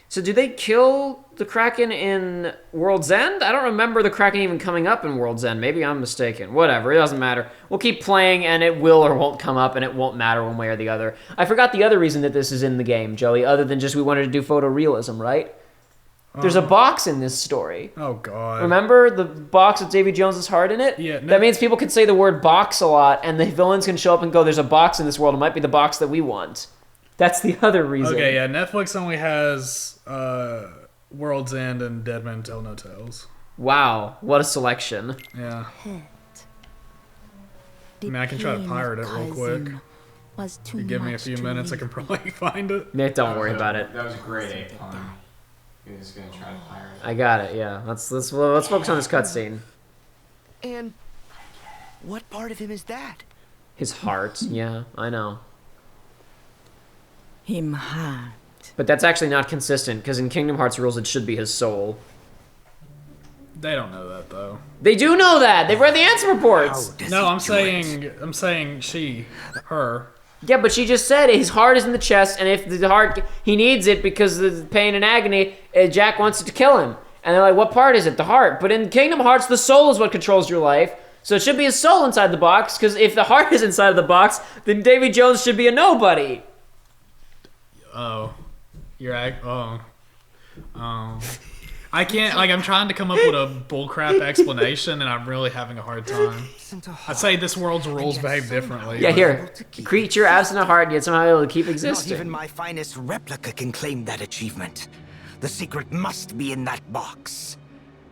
So do they kill the Kraken in World's End? I don't remember the Kraken even coming up in World's End. Maybe I'm mistaken. Whatever, it doesn't matter. We'll keep playing and it will or won't come up and it won't matter one way or the other. I forgot the other reason that this is in the game, Joey, other than just we wanted to do photorealism, right? There's a box in this story. Oh, God. Remember the box with Davy Jones's heart in it? Yeah. That means people can say the word box a lot and the villains can show up and go, "There's a box in this world. It might be the box that we want." That's the other reason. Okay, yeah, Netflix only has World's End and Dead Man Tell No Tales. Wow, what a selection. Yeah. I mean, I can try to pirate it real quick. was too You give me a much few to minutes, I can probably find it. Nick, don't worry about it. That was a great 8 pun. He was gonna try to pirate it. I got it. Yeah. Let's focus on this cutscene. And what part of him is that? His heart. Yeah, I know. Him heart. But that's actually not consistent because in Kingdom Hearts rules it should be his soul. They don't know that though. They do know that. They've read the answer reports. No, I'm saying she, her. Yeah, but she just said his heart is in the chest, and if the heart, he needs it because of the pain and agony, Jack wants it to kill him. And they're like, what part is it? The heart. But in Kingdom Hearts, the soul is what controls your life. So it should be his soul inside the box, because if the heart is inside of the box, then Davy Jones should be a nobody. Oh. I can't, like, I'm trying to come up with a bullcrap explanation, and I'm really having a hard time. I'd say this world's rules behave differently. Yeah, here. Creature absent of heart, yet somehow able to keep existing. Not even my finest replica can claim that achievement. The secret must be in that box.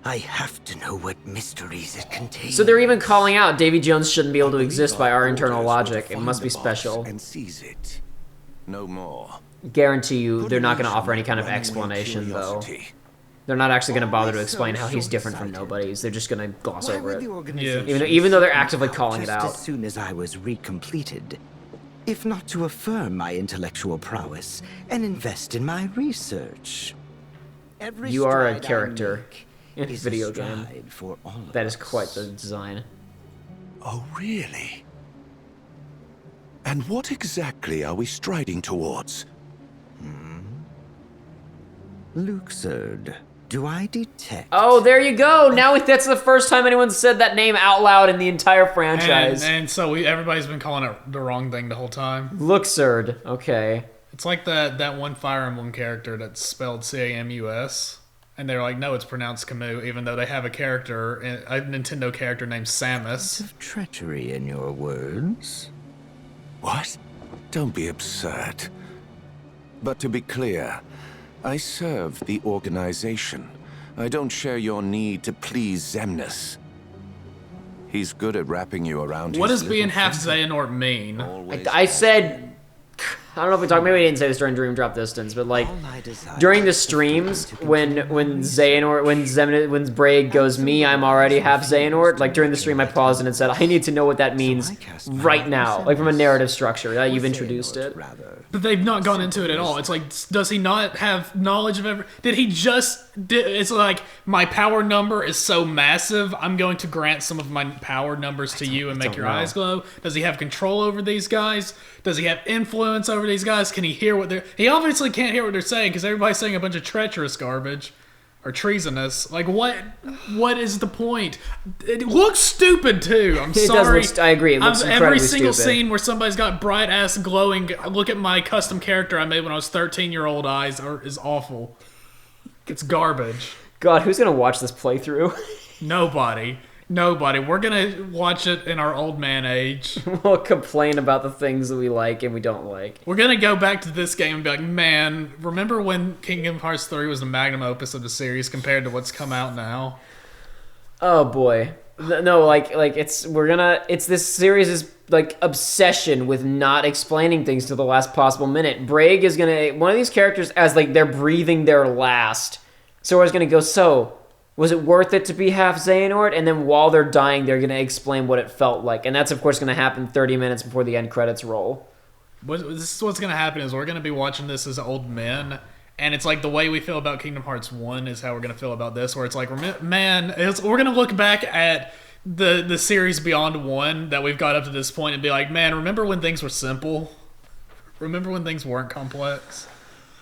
I have to know what mysteries it contains. So they're even calling out Davy Jones shouldn't be able to exist by our internal logic. It must be special. And seize it. No more. Guarantee you they're not going to offer any kind of explanation, though. They're not actually going to bother to explain how he's different from nobodies. They're just going to gloss over it. Yeah. Even though they're actively calling it Just out. as soon as I was recompleted, if not to affirm my intellectual prowess and invest in my research. Every You are a stride I character make in a is video stride game. for all of That is us. quite the design. Oh, really? And what exactly are we striding towards? Luxord, do I detect? Oh, there you go. Now that's the first time anyone's said that name out loud in the entire franchise. And so everybody's been calling it the wrong thing the whole time. Luxord. Okay. It's like that one Fire Emblem character that's spelled Camus, and they're like, no, it's pronounced Camus, even though they have a character, a Nintendo character named Samus. Of treachery in your words. What? Don't be absurd. But to be clear, I serve the organization. I don't share your need to please Xemnas. He's good at wrapping you around What his does being little half finger. Xehanort mean? I said... I don't know if we talked. Maybe we didn't say this during Dream Drop Distance, but like during the streams when Braid goes me, I'm already half Xehanort. Like during the stream, I paused and said, I need to know what that means right now, like from a narrative structure. You've introduced it. But they've not gone into it at all. It's like, does he not have knowledge of every... It's like, my power number is so massive, I'm going to grant some of my power numbers to you and make your eyes glow. Does he have control over these guys? Does he have influence over these guys? Can he hear what they're... He obviously can't hear what they're saying, because everybody's saying a bunch of treacherous garbage. Or treasonous. Like, what is the point? It looks stupid, too. I'm sorry. I agree. It looks incredibly every single stupid. scene where somebody's got bright-ass glowing... Look at my custom character I made when I was 13-year-old eyes is awful. It's garbage. God, who's going to watch this playthrough? Nobody. We're gonna watch it in our old man age. We'll complain about the things that we like and we don't like. We're gonna go back to this game and be like, man, remember when Kingdom Hearts 3 was the magnum opus of the series compared to what's come out now? Oh boy. No, it's this series' like obsession with not explaining things to the last possible minute. Braig is one of these characters, as like they're breathing their last, Sora's gonna go, so was it worth it to be half Xehanort? And then while they're dying, they're going to explain what it felt like. And that's, of course, going to happen 30 minutes before the end credits roll. This is what's going to happen is we're going to be watching this as old men. And it's like the way we feel about Kingdom Hearts 1 is how we're going to feel about this. Where it's like, man, we're going to look back at the series beyond 1 that we've got up to this point and be like, man, remember when things were simple? Remember when things weren't complex?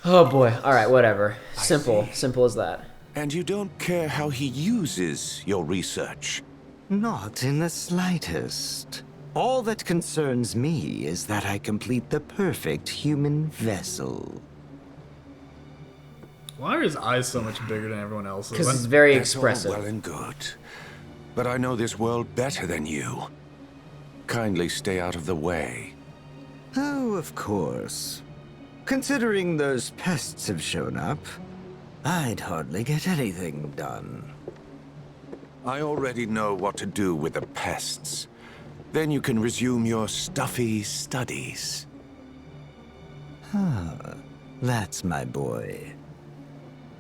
Oh boy. All right, whatever. Simple as that. And you don't care how he uses your research? Not in the slightest. All that concerns me is that I complete the perfect human vessel. Why are his eyes so much bigger than everyone else's? Because it's very That's expressive. all well and good. But I know this world better than you. Kindly stay out of the way. Oh, of course. Considering those pests have shown up, I'd hardly get anything done. I already know what to do with the pests. Then you can resume your stuffy studies. That's my boy.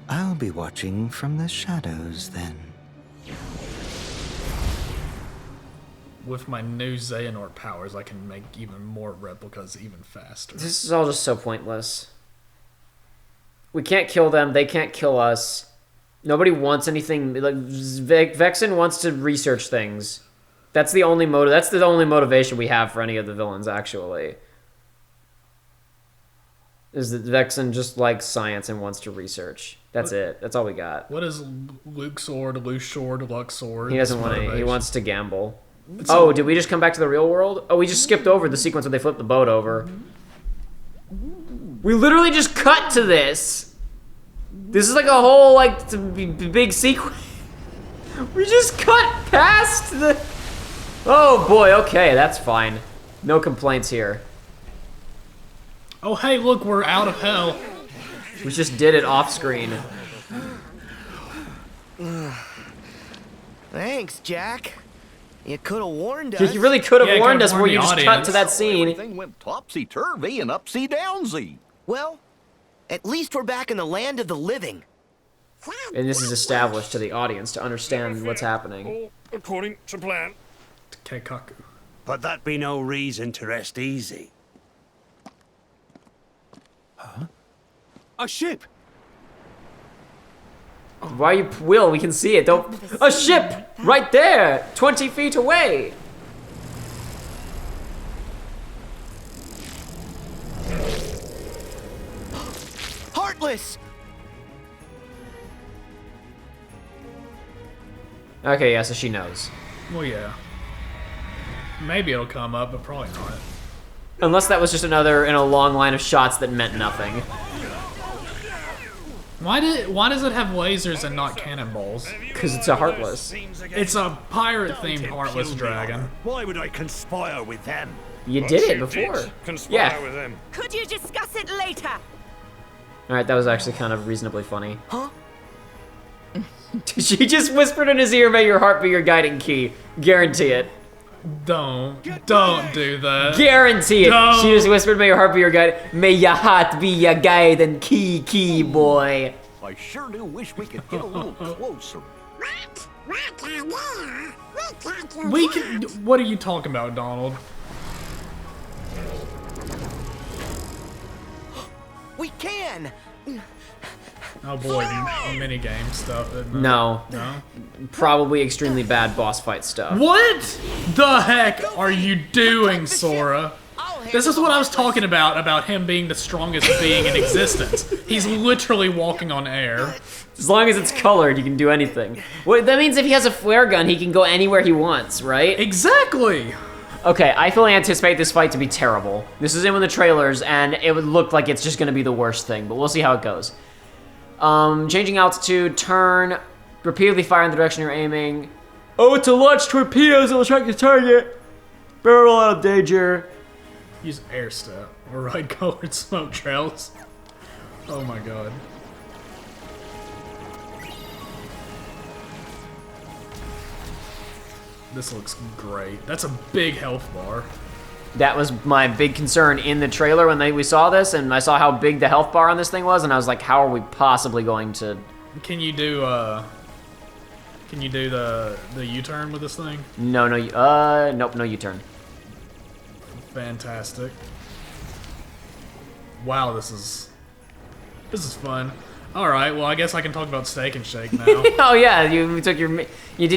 I'll be watching from the shadows then. With my new Xehanort powers, I can make even more replicas even faster. This is all just so pointless. We can't kill them. They can't kill us. Nobody wants anything. Like Vexen wants to research things. That's the only That's the only motivation we have for any of the villains, actually. Is that Vexen just likes science and wants to research. That's it. That's all we got. What is Luke Sword, Luke Sword, Lux Sword? He doesn't want to. He wants to gamble. Oh, did we just come back to the real world? Oh, we just skipped over the sequence where they flipped the boat over. We literally just cut to this. This is like a whole, like, big sequence. We just cut past the... Oh, boy, okay, that's fine. No complaints here. Oh, hey, look, we're out of hell. We just did it off screen. Thanks, Jack. You could have warned us. You really could have warned us before you just cut to that scene. Everything went topsy-turvy and upsy-downsy. Well, at least we're back in the land of the living. And this is established to the audience to understand what's happening. According to plan. Keikaku. But that be no reason to rest easy. Huh? A ship! Why you... Will, we can see it. Don't... A ship! Right there! 20 feet away! Heartless! Okay, yeah, so she knows. Well, yeah. Maybe it'll come up, but probably not. Unless that was just another in a long line of shots that meant nothing. Why does it have lasers and not cannonballs? Because it's a Heartless. It's a pirate-themed Heartless dragon. Why would I conspire with them? You did it before. Yeah. With them. Could you discuss it later? Alright, that was actually kind of reasonably funny. Huh? She just whispered in his ear, may your heart be your guiding key. Guarantee it. Don't do that. Guarantee it. Don't. She just whispered, may your heart be your guide. May your heart be your guide and key, boy. I sure do wish we could get a little closer. We can. What are you talking about, Donald? We can. Oh boy, minigame stuff. Isn't it? No. No? Probably extremely bad boss fight stuff. What the heck are you doing, Sora? This is what I was talking about him being the strongest being in existence. He's literally walking on air. As long as it's colored, you can do anything. Well, that means if he has a flare gun, he can go anywhere he wants, right? Exactly! Okay, I fully anticipate this fight to be terrible. This is in with the trailers, and it would look like it's just gonna be the worst thing, but we'll see how it goes. Changing altitude, turn, repeatedly fire in the direction you're aiming. Oh, to launch torpedoes that will strike your target. Barrel out of danger. Use air step or ride colored smoke trails. Oh my god. This looks great. That's a big health bar. That was my big concern in the trailer when we saw this, and I saw how big the health bar on this thing was, and I was like, how are we possibly going to... Can you do the U-turn with this thing? No, nope, no U-turn. Fantastic. Wow, this is fun. All right, well, I guess I can talk about Steak and Shake now. Oh yeah, you did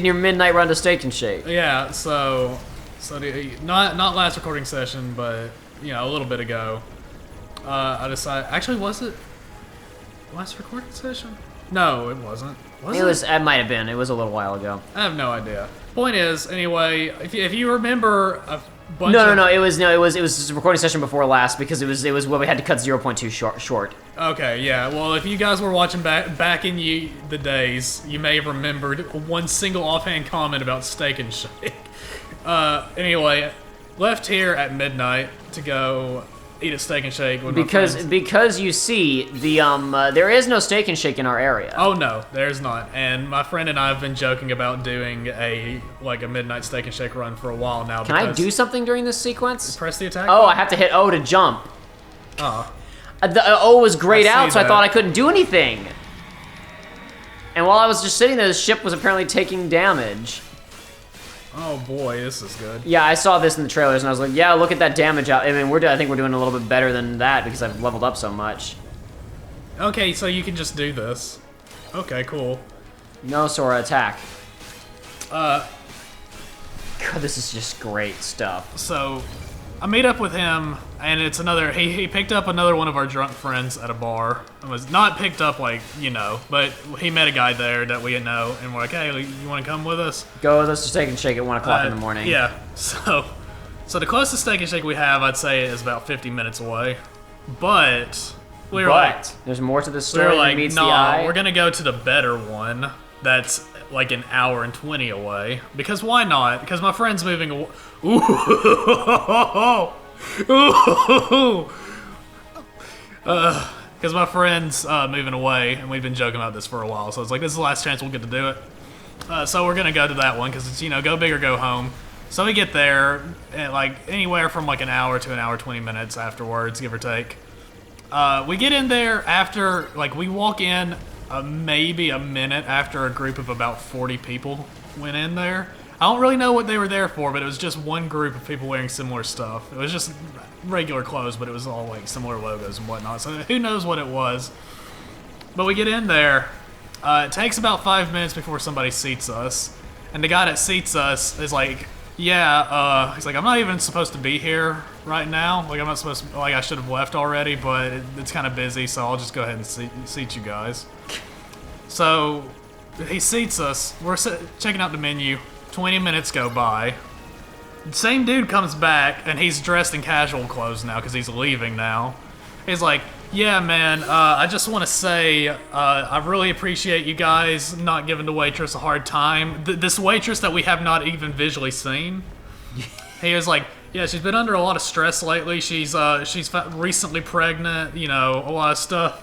your midnight run to Steak and Shake. Yeah, so not last recording session, but you know, a little bit ago, I decided. Actually, was it last recording session? No, it wasn't. It might have been. It was a little while ago. I have no idea. Point is, anyway, if you remember a bunch No, it was a recording session before last because it was when we had to cut 0.2 short. Okay, yeah. Well, if you guys were watching back in the days, you may have remembered one single offhand comment about Steak and Shake. Anyway, left here at midnight to go eat a Steak and Shake with my friends. Because you see the there is no Steak and Shake in our area. Oh no, there's not. And my friend and I have been joking about doing a midnight Steak and Shake run for a while now. Can I do something during this sequence? Press the attack Oh, button? I have to hit O to jump. Oh. The O was grayed out, so I that. thought I couldn't do anything. And while I was just sitting there, the ship was apparently taking damage. Oh boy, this is good. Yeah, I saw this in the trailers, and I was like, yeah, look at that damage out. I mean, I think we're doing a little bit better than that because I've leveled up so much. Okay, so you can just do this. Okay, cool. No, Sora, attack. God, this is just great stuff. So, I meet up with him, and it's another. He picked up another one of our drunk friends at a bar. It was not picked up like but he met a guy there that we didn't know, and we're like, hey, you want to come with us? Go with us to Steak and Shake at 1 o'clock in the morning. Yeah. So the closest Steak and Shake we have, I'd say, is about 50 minutes away. But we were like, there's more to this we story were than like, meets the nah, eye. we're gonna go to the better one. That's like an hour and 20 away. Because why not? Because my friend's moving away. Because my friend's moving away, and we've been joking about this for a while. So it's like, this is the last chance we'll get to do it. So we're gonna go to that one because it's go big or go home. So we get there at like anywhere from like an hour to an hour 20 minutes afterwards, give or take. We get in there after we walk in maybe a minute after a group of about 40 people went in there. I don't really know what they were there for, but it was just one group of people wearing similar stuff. It was just regular clothes, but it was all like similar logos and whatnot. So who knows what it was? But we get in there. It takes about 5 minutes before somebody seats us, and the guy that seats us is like, "Yeah," he's like, "I'm not even supposed to be here right now. Like I'm not supposed to. Like I should have left already, but it's kind of busy, so I'll just go ahead and seat you guys." So he seats us. We're checking out the menu. 20 minutes go by. Same dude comes back, and he's dressed in casual clothes now because he's leaving now. He's like, "Yeah, man, I just want to say I really appreciate you guys not giving the waitress a hard time. This waitress that we have not even visually seen." He was like, "Yeah, she's been under a lot of stress lately. She's recently pregnant, a lot of stuff."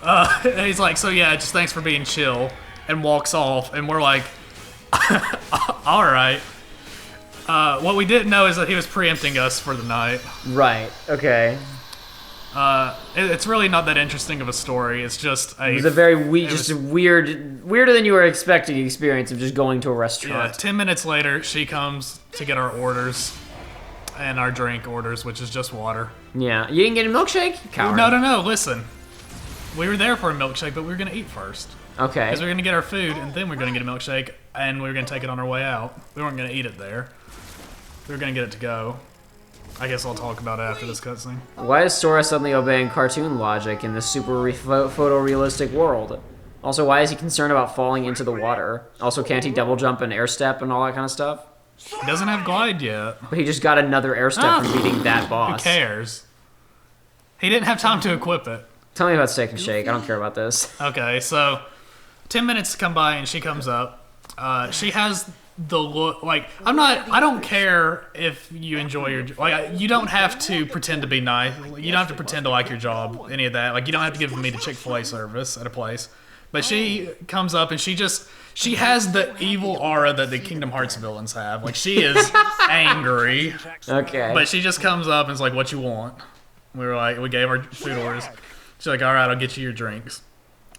And he's like, "So yeah, just thanks for being chill," and walks off. And we're like, all right. What we didn't know is that he was preempting us for the night. Right. Okay. It's really not that interesting of a story. It's just it was a very weirder than you were expecting experience of just going to a restaurant. Yeah. 10 minutes later, she comes to get our orders and our drink orders, which is just water. Yeah. You didn't get a milkshake? Coward. No. Listen, we were there for a milkshake, but we were gonna eat first. Okay. Because we were gonna get our food and then we were gonna get a milkshake and we were gonna take it on our way out. We weren't gonna eat it there. We were gonna get it to go. I guess I'll talk about it after this cutscene. Why is Sora suddenly obeying cartoon logic in this super photorealistic world? Also, why is he concerned about falling into the water? Also, can't he double jump and air step and all that kind of stuff? He doesn't have glide yet. But he just got another air step from beating that boss. Who cares? He didn't have time to equip it. Tell me about Steak and Shake. I don't care about this. Okay, so 10 minutes come by and she comes up. She has the look I don't care if you enjoy your you don't have to pretend to be nice. You don't have to pretend to like your job, any of that. Like you don't have to give me the Chick-fil-A service at a place. But she comes up and she has the evil aura that the Kingdom Hearts villains have. Like she is angry. Okay. But she just comes up and is like, "What you want?" We gave her food orders. She's like, "All right, I'll get you your drinks."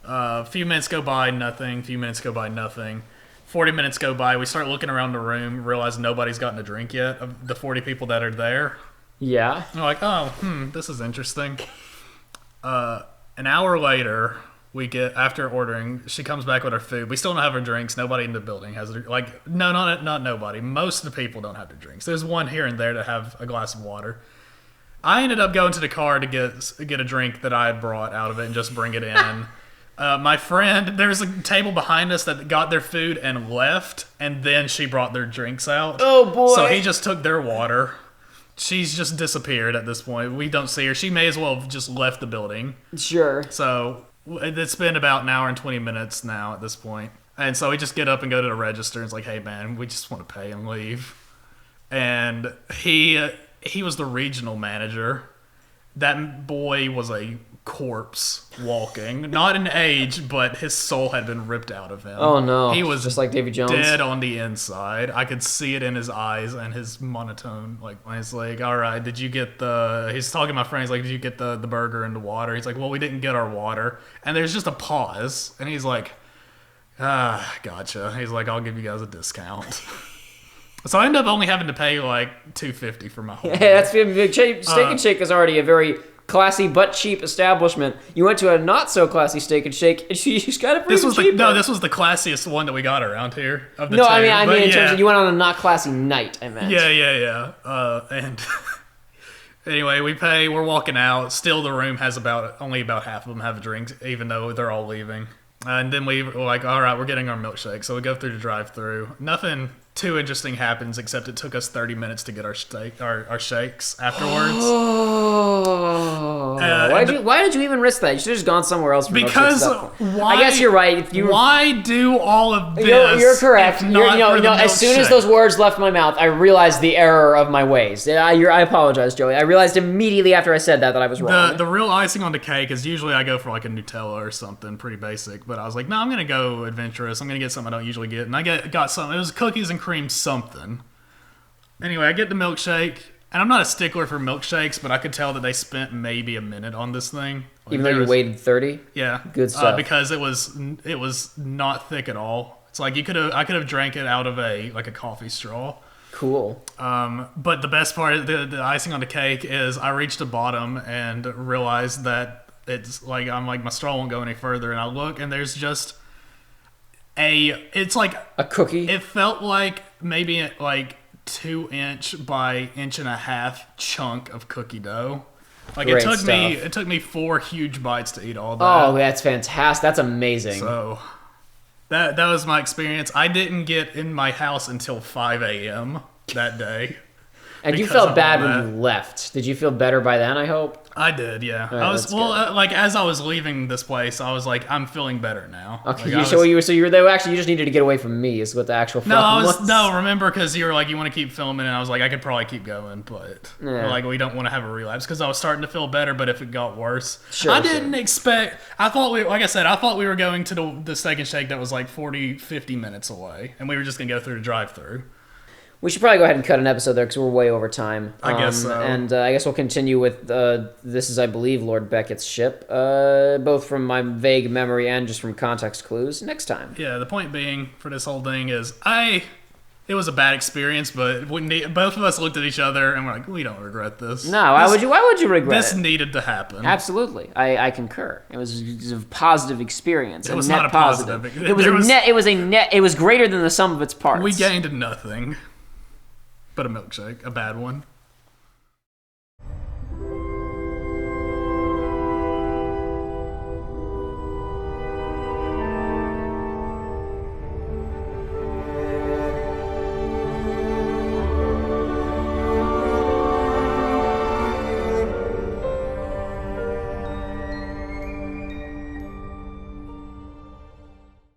A few minutes go by, nothing. Few minutes go by, nothing. 40 minutes go by. We start looking around the room, realize nobody's gotten a drink yet of the 40 people that are there. Yeah. And we're like, oh, this is interesting. An hour later, we get, after ordering, she comes back with our food. We still don't have our drinks. Nobody in the building has their, no, not nobody. Most of the people don't have their drinks. There's one here and there that have a glass of water. I ended up going to the car to get a drink that I had brought out of it and just bring it in. My friend, there's a table behind us that got their food and left, and then she brought their drinks out. Oh, boy. So he just took their water. She's just disappeared at this point. We don't see her. She may as well have just left the building. Sure. So it's been about an hour and 20 minutes now at this point. And so we just get up and go to the register, and it's like, hey, man, we just want to pay and leave. And he was the regional manager. That boy was a corpse walking. Not in age, but his soul had been ripped out of him. Oh no. He was just like Davy Jones. Dead on the inside. I could see it in his eyes and his monotone. Like, when he's like, all right, did you get the... He's talking to my friend. He's like, did you get the burger and the water? He's like, well, we didn't get our water. And there's just a pause. And he's like, gotcha. He's like, I'll give you guys a discount. So I ended up only having to pay like $2.50 for my whole Yeah, that's big. Steak and Shake is already a very classy but cheap establishment. You went to a not so classy Steak and Shake, and you just got it for even cheaper. This was the classiest one that we got around here. Of the no, two. I mean in terms of you went on a not classy night. I meant. Yeah. And anyway, we're walking out. Still, the room has only about half of them have drinks, even though they're all leaving. And then we were like, all right, we're getting our milkshake. So we go through the drive-thru. Nothing too interesting happens, except it took us 30 minutes to get our shakes afterwards. Why did you even risk that? You should have just gone somewhere else. Because I guess you're right. Why do all of this? You're correct. As soon as those words left my mouth, I realized the error of my ways. I apologize, Joey. I realized immediately after I said that I was wrong. The real icing on the cake is usually I go for like a Nutella or something pretty basic, but I was like, no, I'm gonna go adventurous. I'm gonna get something I don't usually get, and I got something. It was cookies and cream something. Anyway, I get the milkshake, and I'm not a stickler for milkshakes, but I could tell that they spent maybe a minute on this thing. Like, even though you waited 30? Yeah. Good stuff. Because it was not thick at all. It's like I could have drank it out of a coffee straw. Cool. But the best part, the icing on the cake, is I reached the bottom and realized that it's like my straw won't go any further, and I look and there's just it's like a cookie. It felt like maybe like 2-inch by 1.5-inch chunk of cookie dough. Like Great it took me 4 huge bites to eat all that. Oh, that's fantastic. That's amazing. So that was my experience. I didn't get in my house until 5 a.m. that day. And you felt bad when you left. Did you feel better by then, I hope? I did, yeah. Right, I was as I was leaving this place, I was like, I'm feeling better now. Okay, like, you were there. Actually, you just needed to get away from me. Is what the actual problem was. Remember, because you were like, you want to keep filming, and I was like, I could probably keep going, but like we don't want to have a relapse because I was starting to feel better, but if it got worse, I didn't expect. I thought we were going to the Steak and Shake that was like 40-50 minutes away, and we were just gonna go through the drive-through. We should probably go ahead and cut an episode there because we're way over time. I guess so. And I guess we'll continue with this is, I believe, Lord Beckett's ship, both from my vague memory and just from context clues, next time. Yeah, the point being for this whole thing is it was a bad experience, but both of us looked at each other and we're like, we don't regret this. No, why would you regret this? This needed to happen. Absolutely. I concur. It was a positive experience. It was not a positive. It was greater than the sum of its parts. We gained nothing. But a milkshake, a bad one.